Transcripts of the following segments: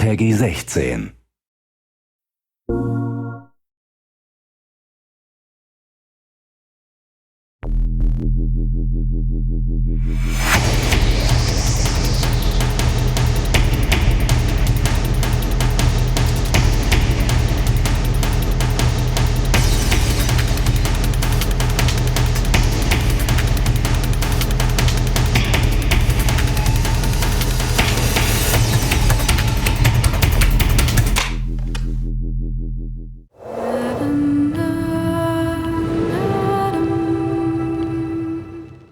Peggy 16.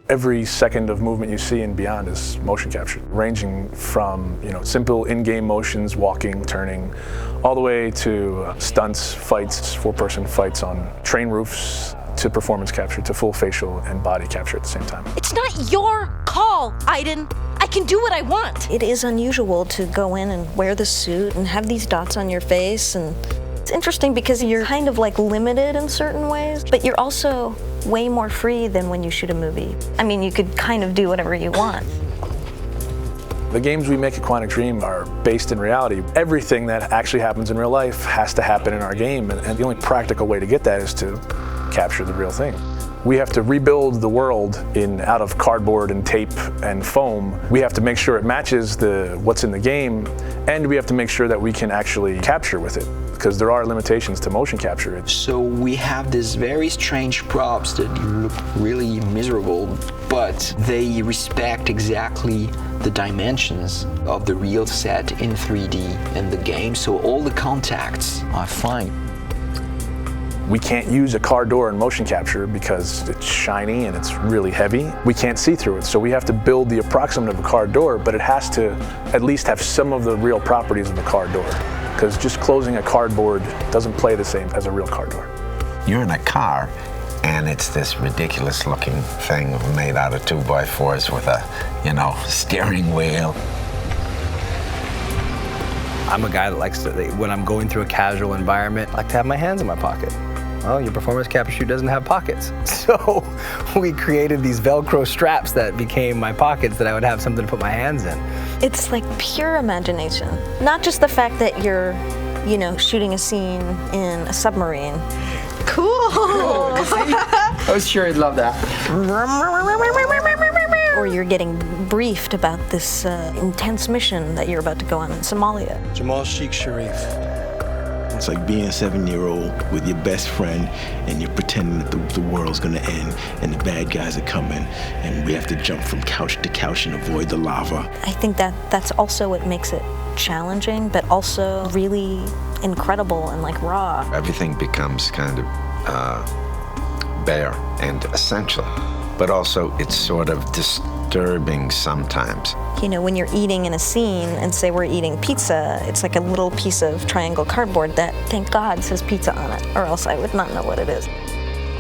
Every second of movement you see in Beyond is motion capture, ranging from simple in-game motions, walking, turning, all the way to stunts, fights, four-person fights on train roofs, to performance capture, to full facial and body capture at the same time. It's not your call, Aiden. I can do what I want. It is unusual to go in and wear the suit and have these dots on your face, and it's interesting because you're kind of like limited in certain ways, but you're also way more free than when you shoot a movie. I mean, you could kind of do whatever you want. The games we make at Quantic Dream are based in reality. Everything that actually happens in real life has to happen in our game, and the only practical way to get that is to capture the real thing. We have to rebuild the world out of cardboard and tape and foam. We have to make sure it matches what's in the game, and we have to make sure that we can actually capture with it, because there are limitations to motion capture. So we have these very strange props that look really miserable, but they respect exactly the dimensions of the real set in 3D in the game, so all the contacts are fine. We can't use a car door in motion capture because it's shiny and it's really heavy. We can't see through it, so we have to build the approximate of a car door, but it has to at least have some of the real properties of a car door, because just closing a cardboard doesn't play the same as a real car door. You're in a car, and it's this ridiculous looking thing made out of 2x4s with a, steering wheel. I'm a guy that likes to, when I'm going through a casual environment, I like to have my hands in my pocket. Well, your performance capture shoot doesn't have pockets. So we created these Velcro straps that became my pockets that I would have something to put my hands in. It's like pure imagination. Not just the fact that you're, shooting a scene in a submarine. Cool. I was sure I'd love that. Or you're getting briefed about this intense mission that you're about to go on in Somalia. Jamal Sheikh Sharif. It's like being a 7-year-old with your best friend and you're pretending that the world's gonna end and the bad guys are coming and we have to jump from couch to couch and avoid the lava. I think that's also what makes it challenging, but also really incredible and raw. Everything becomes kind of bare and essential, but also it's sort of disturbing sometimes. When you're eating in a scene and say we're eating pizza, it's like a little piece of triangle cardboard that, thank God, says pizza on it, or else I would not know what it is.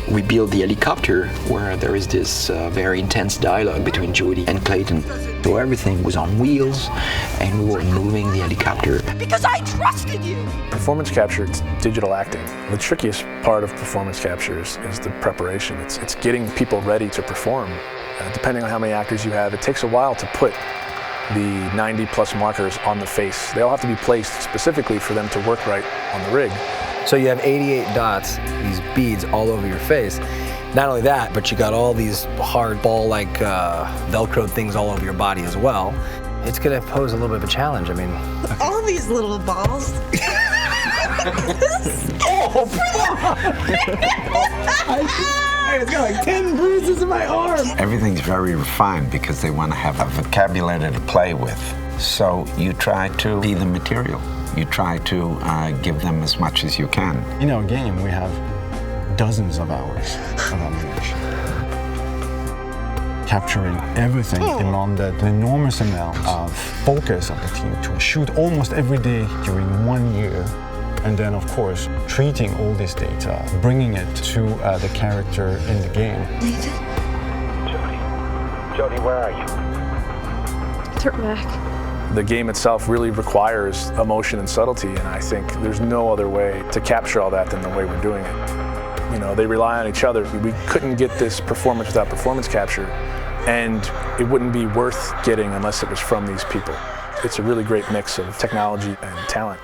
We built the helicopter where there is this very intense dialogue between Jodie and Clayton. So everything was on wheels and we were moving the helicopter. Because I trusted you! Performance capture, it's digital acting. The trickiest part of performance capture is the preparation. It's getting people ready to perform. Depending on how many actors you have, it takes a while to put the 90+ markers on the face. They all have to be placed specifically for them to work right on the rig. So you have 88 dots, these beads all over your face. Not only that, but you got all these hard ball-like Velcro things all over your body as well. It's gonna pose a little bit of a challenge. All these little balls. I've got 10 bruises in my arm. Everything's very refined because they want to have a vocabulary to play with. So you try to be the material. You try to give them as much as you can. In our game, we have dozens of hours of ammunition. Capturing everything demanded an enormous amount of focus of the team to shoot almost every day during 1 year. And then, of course, treating all this data, bringing it to the character in the game. Nathan? Jodie, where are you? Turn back. The game itself really requires emotion and subtlety, and I think there's no other way to capture all that than the way we're doing it. They rely on each other. We couldn't get this performance without performance capture, and it wouldn't be worth getting unless it was from these people. It's a really great mix of technology and talent.